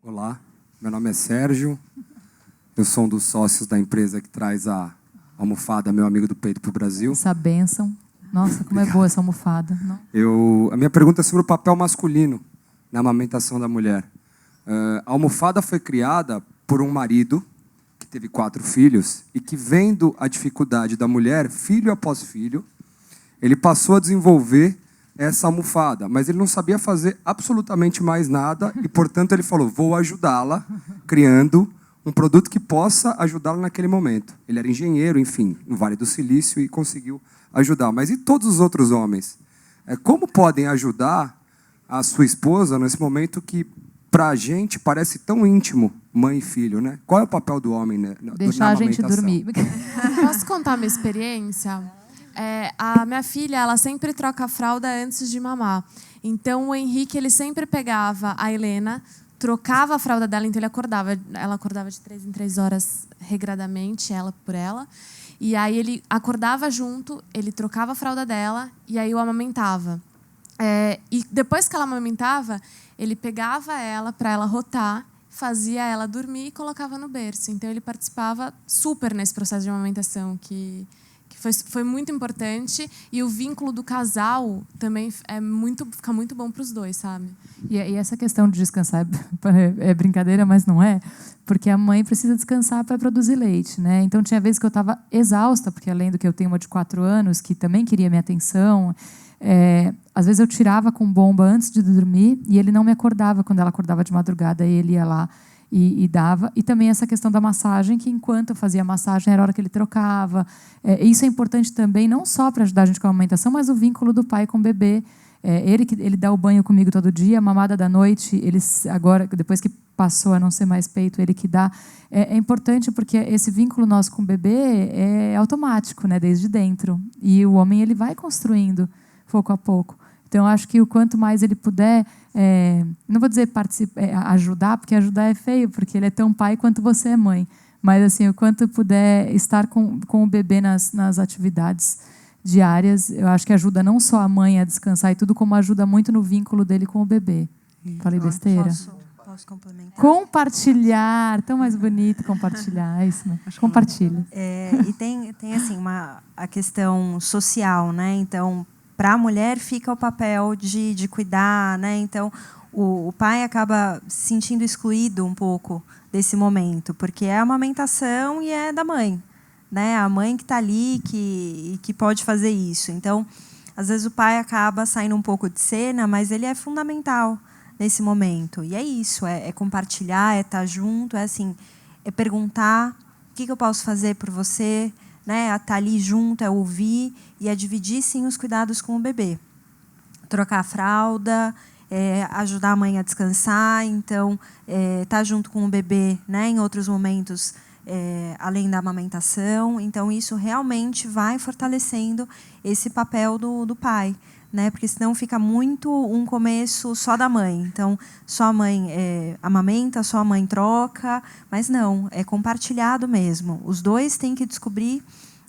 Olá, meu nome é Sérgio, eu sou um dos sócios da empresa que traz a almofada Meu Amigo do Peito para o Brasil. Essa bênção. Nossa, como é boa essa almofada. Não? A minha pergunta é sobre o papel masculino na amamentação da mulher. A almofada foi criada por um marido que teve 4 filhos e que, vendo a dificuldade da mulher, filho após filho, ele passou a desenvolver essa almofada, mas ele não sabia fazer absolutamente mais nada e, portanto, ele falou, vou ajudá-la, criando um produto que possa ajudá-la naquele momento. Ele era engenheiro, enfim, no Vale do Silício e conseguiu ajudar. Mas e todos os outros homens? Como podem ajudar a sua esposa nesse momento que, para a gente, parece tão íntimo, mãe e filho, né? Qual é o papel do homem, né, deixar a gente dormir. Posso contar minha experiência? A minha filha, ela sempre troca a fralda antes de mamar. Então, o Henrique, ele sempre pegava a Helena, trocava a fralda dela, então ela acordava de 3 em 3 horas regradamente, ela por ela. E aí ele acordava junto, ele trocava a fralda dela e aí eu amamentava. E depois que ela amamentava, ele pegava ela para ela rotar, fazia ela dormir e colocava no berço. Então, ele participava super nesse processo de amamentação, que foi muito importante, e o vínculo do casal também fica muito bom para os dois, sabe? E essa questão de descansar é brincadeira, mas não é, porque a mãe precisa descansar para produzir leite, né? Então tinha vezes que eu estava exausta, porque além do que eu tenho uma de 4 anos que também queria minha atenção, às vezes eu tirava com bomba antes de dormir e ele não me acordava quando ela acordava de madrugada, e ele ia lá e dava. E também essa questão da massagem, que enquanto eu fazia a massagem era a hora que ele trocava. Isso é importante também, não só para ajudar a gente com a amamentação, mas o vínculo do pai com o bebê. Ele dá o banho comigo todo dia, a mamada da noite, agora, depois que passou a não ser mais peito, ele que dá. É importante porque esse vínculo nosso com o bebê é automático, né, desde dentro. E o homem ele vai construindo pouco a pouco. Então, eu acho que o quanto mais ele puder, não vou dizer ajudar, porque ajudar é feio, porque ele é tão pai quanto você é mãe. Mas, assim, o quanto puder estar com o bebê nas atividades diárias, eu acho que ajuda não só a mãe a descansar e tudo, como ajuda muito no vínculo dele com o bebê. Falei besteira? Posso complementar? Compartilhar, tão mais bonito compartilhar, é isso, né? Compartilha. E tem assim, a questão social, né? Então, para a mulher fica o papel de cuidar, né? Então, o pai acaba se sentindo excluído um pouco desse momento, porque é a amamentação e é da mãe, né? A mãe que está ali, que pode fazer isso. Então, às vezes o pai acaba saindo um pouco de cena, mas ele é fundamental nesse momento. E é isso, é compartilhar, é estar junto, é perguntar o que eu posso fazer por você, né? Estar ali junto, é ouvir e é dividir, sim, os cuidados com o bebê. Trocar a fralda, ajudar a mãe a descansar, então, estar junto com o bebê, né? Em outros momentos, além da amamentação. Então, isso realmente vai fortalecendo esse papel do pai, né? Porque senão fica muito um começo só da mãe. Então, só a mãe amamenta, só a mãe troca, mas não, é compartilhado mesmo. Os dois têm que descobrir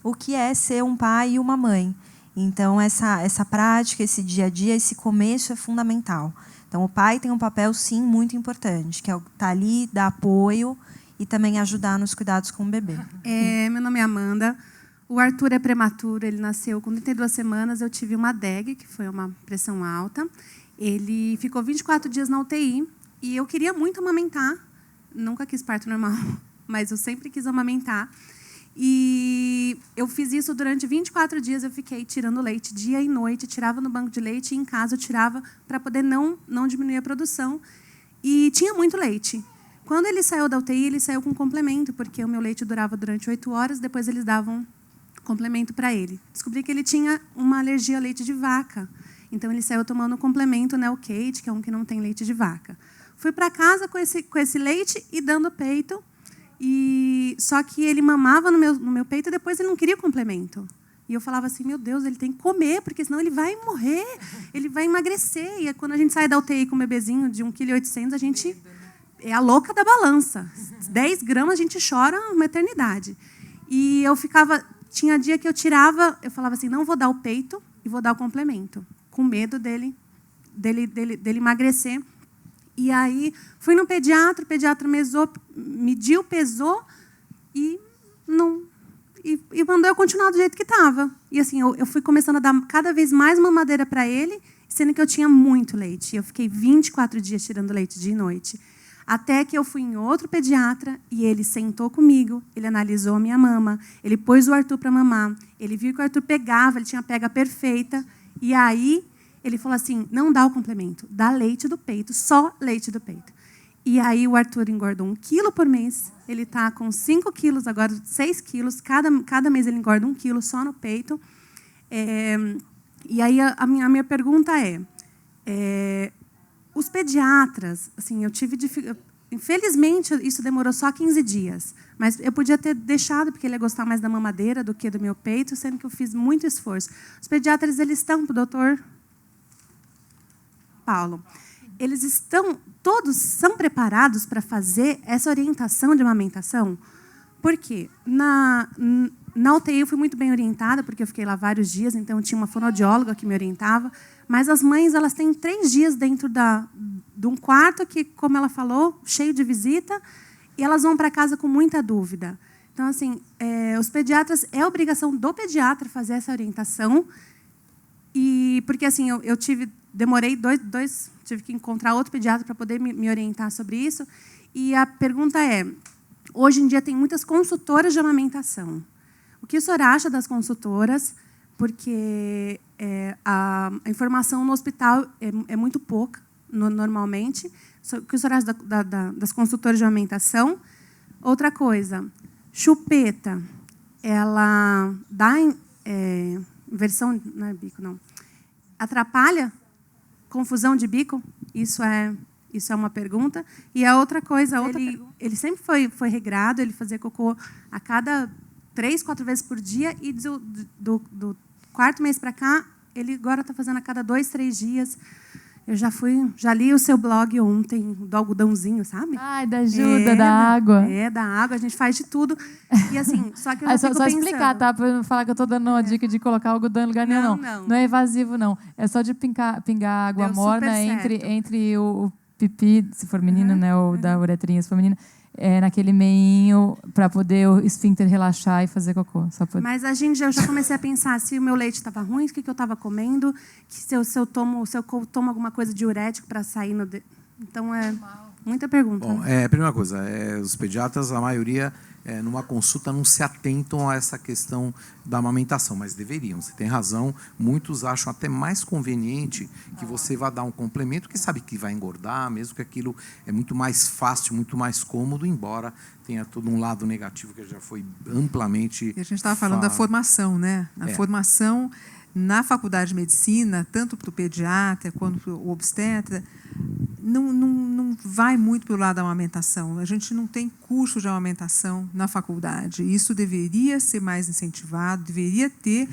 o que é ser um pai e uma mãe. Então, essa prática, esse dia a dia, esse começo é fundamental. Então, o pai tem um papel, sim, muito importante, que é estar ali, dar apoio e também ajudar nos cuidados com o bebê. Meu nome é Amanda. O Arthur é prematuro, ele nasceu com 32 semanas. Eu tive uma DEG, que foi uma pressão alta. Ele ficou 24 dias na UTI e eu queria muito amamentar. Nunca quis parto normal, mas eu sempre quis amamentar. E eu fiz isso durante 24 dias. Eu fiquei tirando leite dia e noite, tirava no banco de leite e em casa eu tirava para poder não diminuir a produção. E tinha muito leite. Quando ele saiu da UTI, ele saiu com complemento, porque o meu leite durava durante 8 horas, depois eles davam complemento para ele. Descobri que ele tinha uma alergia ao leite de vaca. Então, ele saiu tomando o complemento Neocate, que é um que não tem leite de vaca. Fui para casa com esse leite e dando peito. Só que ele mamava no meu peito e depois ele não queria o complemento. E eu falava assim, meu Deus, ele tem que comer, porque senão ele vai morrer, ele vai emagrecer. E quando a gente sai da UTI com um bebezinho de 1,8 kg, a gente é a louca da balança. 10 gramas a gente chora uma eternidade. E eu tinha dia que eu tirava, eu falava assim, não vou dar o peito e vou dar o complemento, com medo dele emagrecer. E aí, fui no pediatra, o pediatra mediu, pesou e mandou eu continuar do jeito que estava. E assim, eu fui começando a dar cada vez mais mamadeira para ele, sendo que eu tinha muito leite. Eu fiquei 24 dias tirando leite dia e noite. Até que eu fui em outro pediatra e ele sentou comigo, ele analisou a minha mama, ele pôs o Arthur para mamar, ele viu que o Arthur pegava, ele tinha a pega perfeita. E aí, ele falou assim, não dá o complemento, dá leite do peito, só leite do peito. E aí o Arthur engordou 1 quilo por mês, ele está com 5 quilos, agora 6 quilos, cada mês ele engorda 1 quilo só no peito. E aí a minha pergunta os pediatras, assim, eu tive infelizmente isso demorou só 15 dias, mas eu podia ter deixado porque ele ia gostar mais da mamadeira do que do meu peito, sendo que eu fiz muito esforço. Os pediatras eles estão, doutor Paulo, todos são preparados para fazer essa orientação de amamentação? Por quê? Na UTI eu fui muito bem orientada, porque eu fiquei lá vários dias, então tinha uma fonoaudióloga que me orientava, mas as mães elas têm 3 dias dentro de um quarto que, como ela falou, cheio de visita, e elas vão para casa com muita dúvida. Então, assim, os pediatras, é obrigação do pediatra fazer essa orientação, e porque assim, demorei tive que encontrar outro pediatra para poder me orientar sobre isso, e a pergunta hoje em dia tem muitas consultoras de amamentação. O que o senhor acha das consultoras? Porque a informação no hospital é muito pouca, normalmente. O que o senhor acha das consultoras de amamentação? Outra coisa, chupeta, ela dá inversão, não é bico, não. Atrapalha confusão de bico? Isso é uma pergunta. E a outra coisa, ele sempre foi regrado, ele fazia cocô a cada 3, 4 vezes por dia, e do 4º mês para cá, ele agora está fazendo a cada 2, 3 dias. Eu já li o seu blog ontem, do algodãozinho, sabe? Ai, da ajuda, da água. Da água, a gente faz de tudo. E assim, só que eu só pensando, explicar, tá? Para não falar que eu estou dando uma dica de colocar algodão em lugar nenhum, não. Não é invasivo, não. É só de pingar água morna entre o pipi, se for menino, né? Ou da uretrinha, se for menina. Naquele meinho para poder o esfíncter relaxar e fazer cocô. Mas eu já comecei a pensar se o meu leite estava ruim, o que eu estava comendo, que se eu tomo alguma coisa diurético para sair no... Então, muita pergunta. Bom, primeira coisa, os pediatras, a maioria, numa consulta, não se atentam a essa questão da amamentação, mas deveriam, você tem razão. Muitos acham até mais conveniente que você vá dar um complemento, que sabe que vai engordar, mesmo que aquilo é muito mais fácil, muito mais cômodo, embora tenha todo um lado negativo que já foi amplamente... E a gente estava falando da formação, né? A formação na faculdade de medicina, tanto para o pediatra quanto para o obstetra, não vai muito para o lado da amamentação. A gente não tem curso de amamentação na faculdade. Isso deveria ser mais incentivado, deveria ter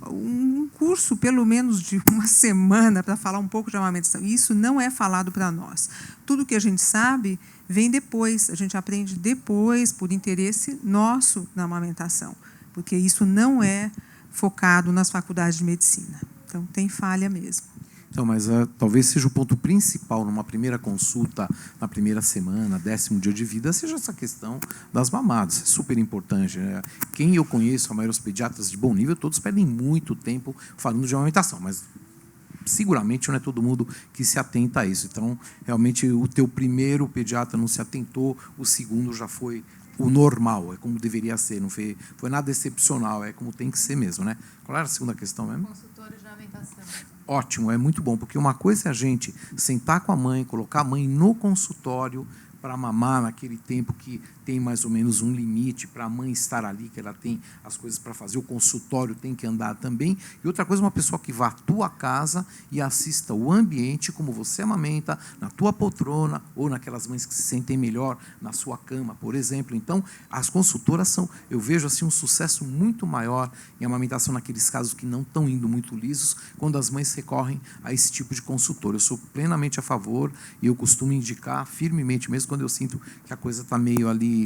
um curso, pelo menos de uma semana, para falar um pouco de amamentação. Isso não é falado para nós. Tudo que a gente sabe vem depois, a gente aprende depois, por interesse nosso na amamentação, porque isso não é focado nas faculdades de medicina. Então, tem falha mesmo. Então, mas talvez seja o ponto principal numa primeira consulta, na primeira semana, 10º dia de vida, seja essa questão das mamadas. É super importante, né? Quem eu conheço, a maioria dos pediatras de bom nível, todos perdem muito tempo falando de amamentação, mas seguramente não é todo mundo que se atenta a isso. Então, realmente, o teu primeiro pediatra não se atentou, o segundo já foi o normal, é como deveria ser, não foi nada excepcional, é como tem que ser mesmo, né? Qual era a segunda questão mesmo? Consultores de amamentação. Ótimo, é muito bom, porque uma coisa é a gente sentar com a mãe, colocar a mãe no consultório para mamar naquele tempo que tem mais ou menos um limite para a mãe estar ali, que ela tem as coisas para fazer, o consultório tem que andar também. E outra coisa, uma pessoa que vá à tua casa e assista o ambiente, como você amamenta, na tua poltrona, ou naquelas mães que se sentem melhor na sua cama, por exemplo. Então, as consultoras eu vejo assim um sucesso muito maior em amamentação naqueles casos que não estão indo muito lisos, quando as mães recorrem a esse tipo de consultor. Eu sou plenamente a favor e eu costumo indicar firmemente, mesmo quando eu sinto que a coisa está meio ali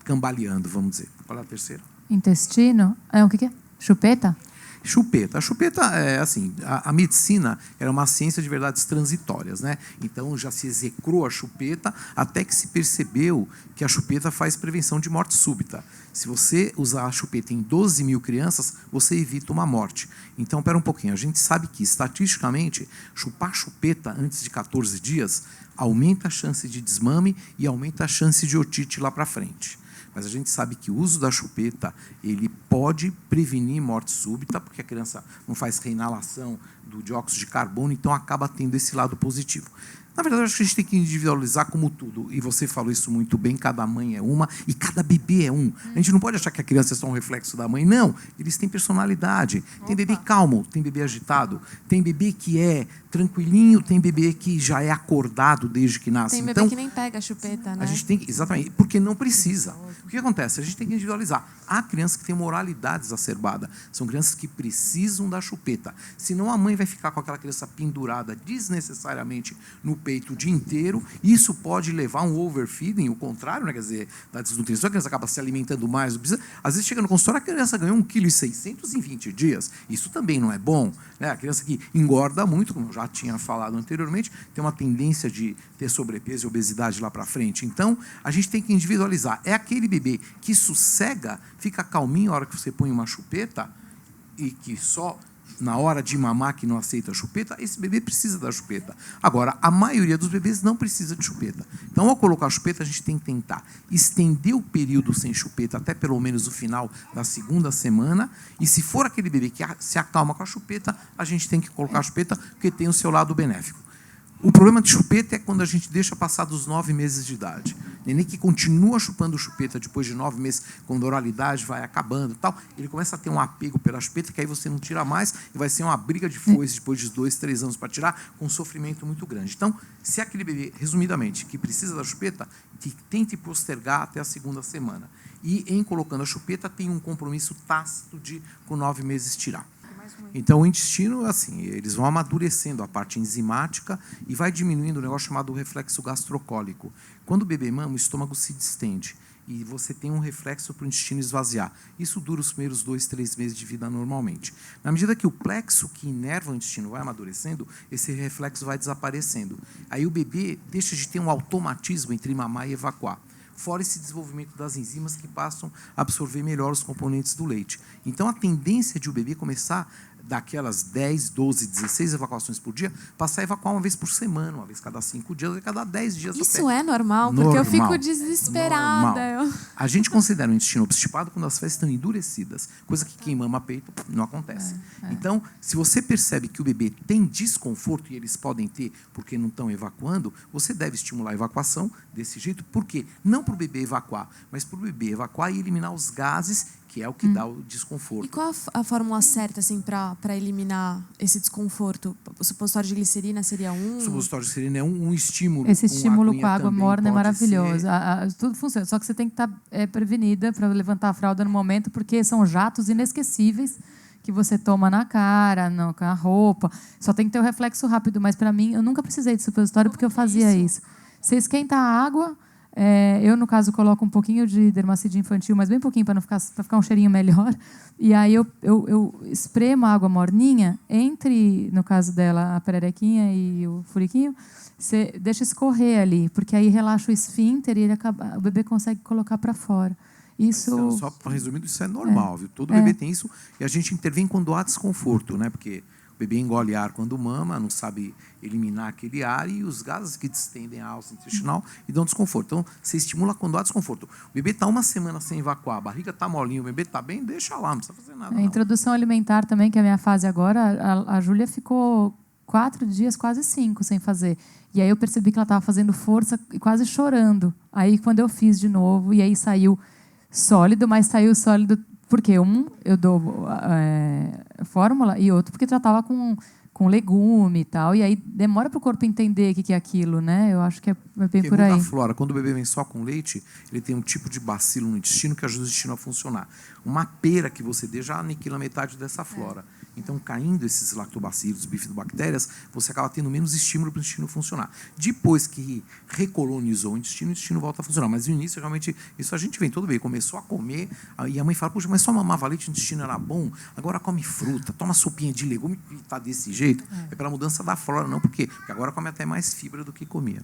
cambaleando, vamos dizer. Qual é a terceira? Intestino? O que é? Chupeta? Chupeta. A chupeta é assim, a medicina era uma ciência de verdades transitórias, né? Então já se execrou a chupeta até que se percebeu que a chupeta faz prevenção de morte súbita. Se você usar a chupeta em 12 mil crianças, você evita uma morte. Então, pera um pouquinho, a gente sabe que, estatisticamente, chupar chupeta antes de 14 dias aumenta a chance de desmame e aumenta a chance de otite lá para frente. Mas a gente sabe que o uso da chupeta ele pode prevenir morte súbita, porque a criança não faz reinalação do dióxido de carbono, então acaba tendo esse lado positivo. Na verdade, eu acho que a gente tem que individualizar como tudo. E você falou isso muito bem, cada mãe é uma e cada bebê é um. A gente não pode achar que a criança é só um reflexo da mãe. Não, eles têm personalidade. Tem bebê calmo, tem bebê agitado, tem bebê que é tranquilinho, tem bebê que já é acordado desde que nasce. Tem bebê então, que nem pega a chupeta, né? a gente tem que, exatamente, porque não precisa. O que acontece? A gente tem que individualizar. Há crianças que têm uma oralidade exacerbada. São crianças que precisam da chupeta. Senão a mãe vai ficar com aquela criança pendurada desnecessariamente no peito o dia inteiro. Isso pode levar a um overfeeding, o contrário, né? Quer dizer, da desnutrição, a criança acaba se alimentando mais. Às vezes chega no consultório, a criança ganhou 1,6 kg em 20 dias. Isso também não é bom, né? A criança que engorda muito, como eu já tinha falado anteriormente, tem uma tendência de ter sobrepeso e obesidade lá para frente. Então, a gente tem que individualizar. É aquele bebê que sossega, fica calminho a hora que você põe uma chupeta e que só na hora de mamar que não aceita a chupeta, esse bebê precisa da chupeta. Agora, a maioria dos bebês não precisa de chupeta. Então, ao colocar a chupeta, a gente tem que tentar estender o período sem chupeta até pelo menos o final da segunda semana. E se for aquele bebê que se acalma com a chupeta, a gente tem que colocar a chupeta, porque tem o seu lado benéfico. O problema de chupeta é quando a gente deixa passar dos 9 meses de idade. Neném que continua chupando chupeta depois de 9 meses, quando a oralidade vai acabando e tal, ele começa a ter um apego pela chupeta, que aí você não tira mais, e vai ser uma briga de foice depois de 2, 3 anos para tirar, com um sofrimento muito grande. Então, se é aquele bebê, resumidamente, que precisa da chupeta, que tente postergar até a segunda semana. E, em colocando a chupeta, tem um compromisso tácito de, com 9 meses, tirar. Então, o intestino, assim, eles vão amadurecendo a parte enzimática e vai diminuindo o negócio chamado reflexo gastrocólico. Quando o bebê mama, o estômago se distende e você tem um reflexo para o intestino esvaziar. Isso dura os primeiros 2, 3 meses de vida normalmente. Na medida que o plexo que inerva o intestino vai amadurecendo, esse reflexo vai desaparecendo. Aí o bebê deixa de ter um automatismo entre mamar e evacuar. Fora esse desenvolvimento das enzimas que passam a absorver melhor os componentes do leite. Então, a tendência de o bebê começar daquelas 10, 12, 16 evacuações por dia, passar a evacuar uma vez por semana, uma vez cada 5 dias, a cada 10 dias. Isso até. é normal, porque eu fico desesperada. A gente considera o intestino obstipado quando as fezes estão endurecidas, coisa que quem mama peito não acontece. Então, se você percebe que o bebê tem desconforto, e eles podem ter porque não estão evacuando, você deve estimular a evacuação desse jeito. Por quê? Não para o bebê evacuar, mas para o bebê evacuar e eliminar os gases, que é o que dá o desconforto. E qual a fórmula certa assim, para eliminar esse desconforto? O supositório de glicerina seria um? O supositório de glicerina é um estímulo. Esse estímulo com água morna é maravilhoso. Ser... Tudo funciona, só que você tem que estar prevenida para levantar a fralda no momento, porque são jatos inesquecíveis que você toma na cara, na roupa. Só tem que ter o reflexo rápido. Mas, para mim, eu nunca precisei de supositório porque eu fazia isso. Você esquenta a água... eu, no caso, coloco um pouquinho de dermacide infantil, mas bem pouquinho, para ficar um cheirinho melhor. E aí eu espremo a água morninha entre, no caso dela, a pererequinha e o furiquinho. Você deixa escorrer ali, porque aí relaxa o esfíncter e o bebê consegue colocar para fora. Isso... Só resumindo, isso é normal, viu? Todo bebê tem isso e a gente intervém quando há desconforto, né? Porque o bebê engole ar quando mama, não sabe eliminar aquele ar e os gases que distendem a alça intestinal e dão desconforto. Então, você estimula quando há desconforto. O bebê está uma semana sem evacuar, a barriga está molinha, o bebê está bem, deixa lá, não precisa fazer nada. A introdução alimentar também, que é a minha fase agora, a Júlia ficou 4 dias, quase 5, sem fazer. E aí eu percebi que ela estava fazendo força e quase chorando. Aí, quando eu fiz de novo, e aí saiu sólido, mas saiu sólido porque eu dou fórmula e outro porque tratava com legume e tal, e aí demora para o corpo entender o que é aquilo, né? Eu acho que é bem por aí. A flora, quando o bebê vem só com leite, ele tem um tipo de bacilo no intestino que ajuda o intestino a funcionar. Uma pera que você dê já aniquila metade dessa flora. Então, caindo esses lactobacilos, bifidobactérias, você acaba tendo menos estímulo para o intestino funcionar. Depois que recolonizou o intestino volta a funcionar. Mas no início, realmente, isso a gente vem todo bem. Começou a comer, e a mãe fala, puxa, mas só mamava leite, o intestino era bom, agora come fruta, toma sopinha de legume e está desse jeito. É pela mudança da flora, não por quê? Porque agora come até mais fibra do que comia.